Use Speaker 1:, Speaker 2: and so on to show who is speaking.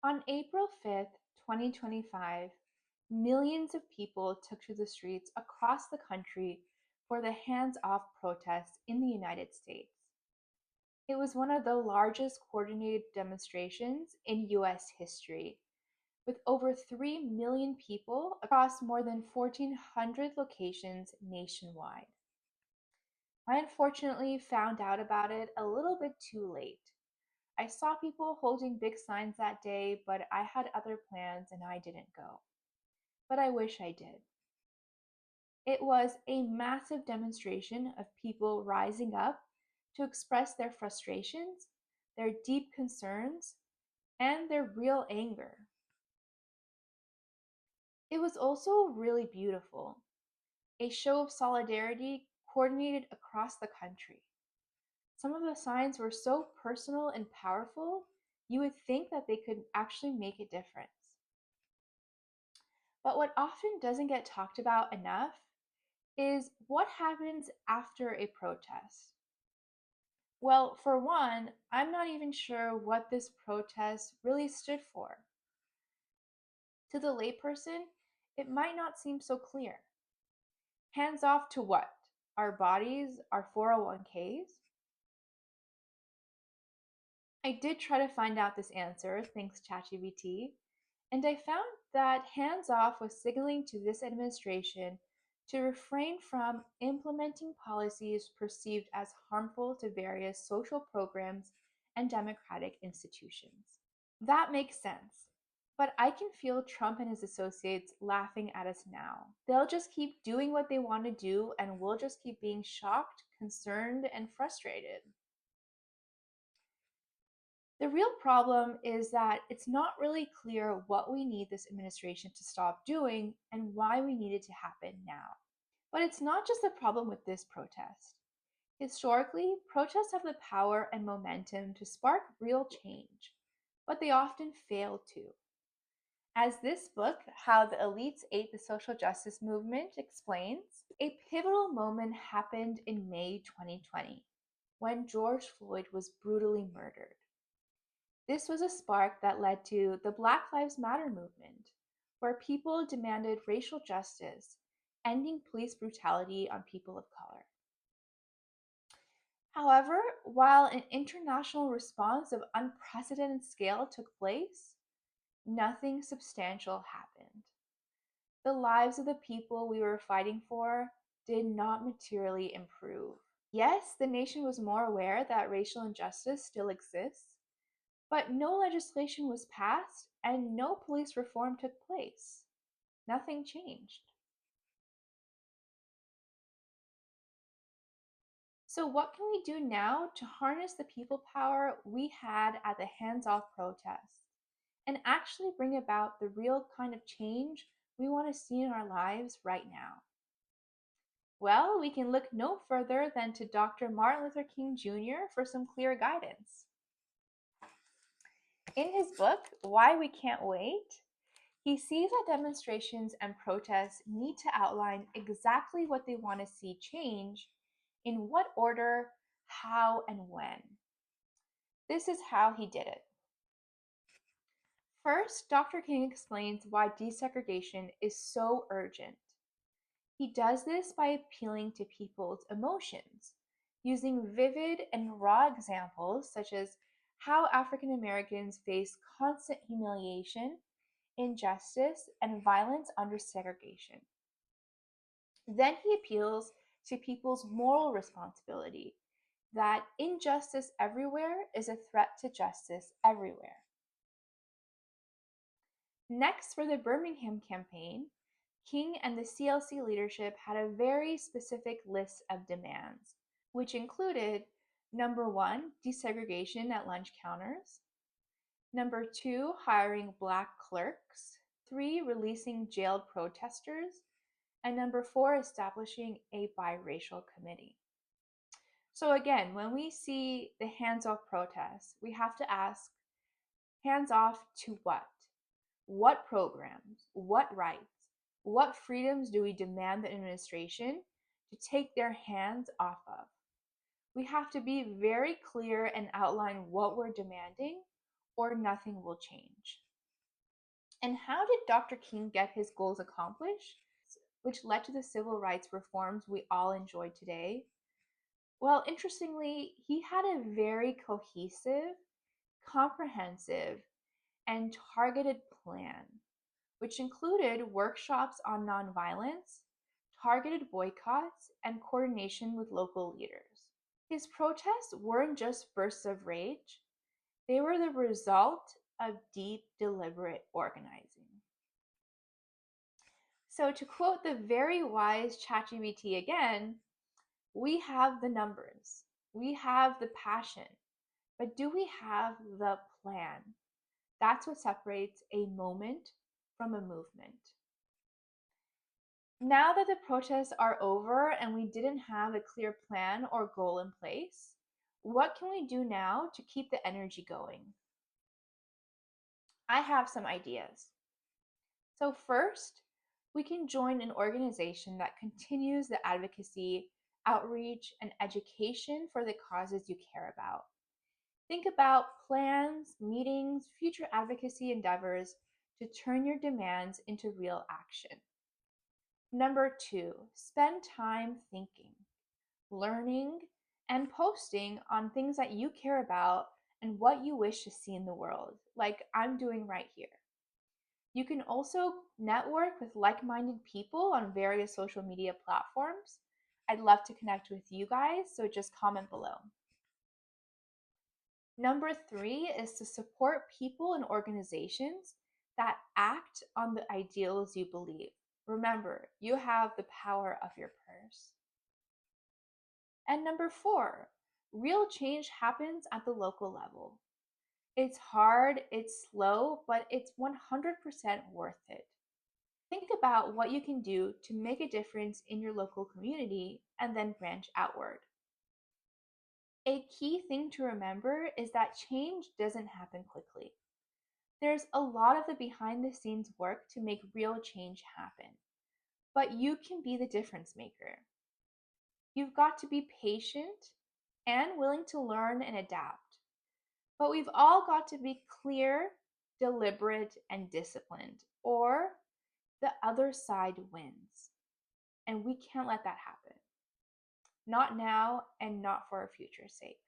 Speaker 1: On April 5th, 2025, millions of people took to the streets across the country for the hands off protests in the United States. It was one of the largest coordinated demonstrations in US history, with over 3 million people across more than 1,400 locations nationwide. I unfortunately found out about it a little bit too late. I saw people holding big signs that day, but I had other plans and I didn't go. But I wish I did. It was a massive demonstration of people rising up to express their frustrations, their deep concerns, and their real anger. It was also really beautiful, a show of solidarity coordinated across the country. Some of the signs were so personal and powerful, you would think that they could actually make a difference. But what often doesn't get talked about enough is what happens after a protest. Well, for one, I'm not even sure what this protest really stood for. To the layperson, it might not seem so clear. Hands off to what? Our bodies, our 401ks? I did try to find out this answer, thanks ChatGPT, and I found that hands off was signaling to this administration to refrain from implementing policies perceived as harmful to various social programs and democratic institutions. That makes sense. But I can feel Trump and his associates laughing at us now. They'll just keep doing what they want to do, and we'll just keep being shocked, concerned, and frustrated. The real problem is that it's not really clear what we need this administration to stop doing and why we need it to happen now. But it's not just a problem with this protest. Historically, protests have the power and momentum to spark real change, but they often fail to. As this book, How the Elites Ate the Social Justice Movement, explains, a pivotal moment happened in May 2020 when George Floyd was brutally murdered. This was a spark that led to the Black Lives Matter movement, where people demanded racial justice, ending police brutality on people of color. However, while an international response of unprecedented scale took place, nothing substantial happened. The lives of the people we were fighting for did not materially improve. Yes, the nation was more aware that racial injustice still exists, but no legislation was passed and no police reform took place. Nothing changed. So, what can we do now to harness the people power we had at the hands off protests and actually bring about the real kind of change we want to see in our lives right now? Well, we can look no further than to Dr. Martin Luther King Jr. for some clear guidance. In his book, Why We Can't Wait, he sees that demonstrations and protests need to outline exactly what they want to see change, in what order, how, and when. This is how he did it. First, Dr. King explains why desegregation is so urgent. He does this by appealing to people's emotions, using vivid and raw examples such as how African Americans face constant humiliation, injustice, and violence under segregation. Then he appeals to people's moral responsibility that injustice everywhere is a threat to justice everywhere. Next, for the Birmingham campaign, King and the CLC leadership had a very specific list of demands, which included number one, desegregation at lunch counters, number two, hiring Black clerks, three, releasing jailed protesters, and number four, establishing a biracial committee. So again, when we see the hands-off protests, we have to ask, hands off to what? What programs? What rights? What freedoms do we demand the administration to take their hands off of? We have to be very clear and outline what we're demanding, or nothing will change. And how did Dr. King get his goals accomplished, which led to the civil rights reforms we all enjoy today? Well, interestingly, he had a very cohesive, comprehensive, and targeted plan, which included workshops on nonviolence, targeted boycotts, and coordination with local leaders. His protests weren't just bursts of rage, they were the result of deep, deliberate organizing. So, to quote the very wise ChatGPT again, we have the numbers, we have the passion, but do we have the plan? That's what separates a moment from a movement. Now that the protests are over and we didn't have a clear plan or goal in place, what can we do now to keep the energy going? I have some ideas. So, first, we can join an organization that continues the advocacy, outreach, and education for the causes you care about. Think about plans, meetings, future advocacy endeavors to turn your demands into real action. Number two, spend time thinking, learning, and posting on things that you care about and what you wish to see in the world, like I'm doing right here. You can also network with like minded people on various social media platforms. I'd love to connect with you guys, so just comment below. Number three is to support people and organizations that act on the ideals you believe. Remember, you have the power of your purse. And number four, real change happens at the local level. It's hard, it's slow, but it's 100% worth it. Think about what you can do to make a difference in your local community and then branch outward. A key thing to remember is that change doesn't happen quickly. There's a lot of the behind the scenes work to make real change happen, but you can be the difference maker. You've got to be patient and willing to learn and adapt. But we've all got to be clear, deliberate, and disciplined, or the other side wins. And we can't let that happen. Not now and not for our future's sake.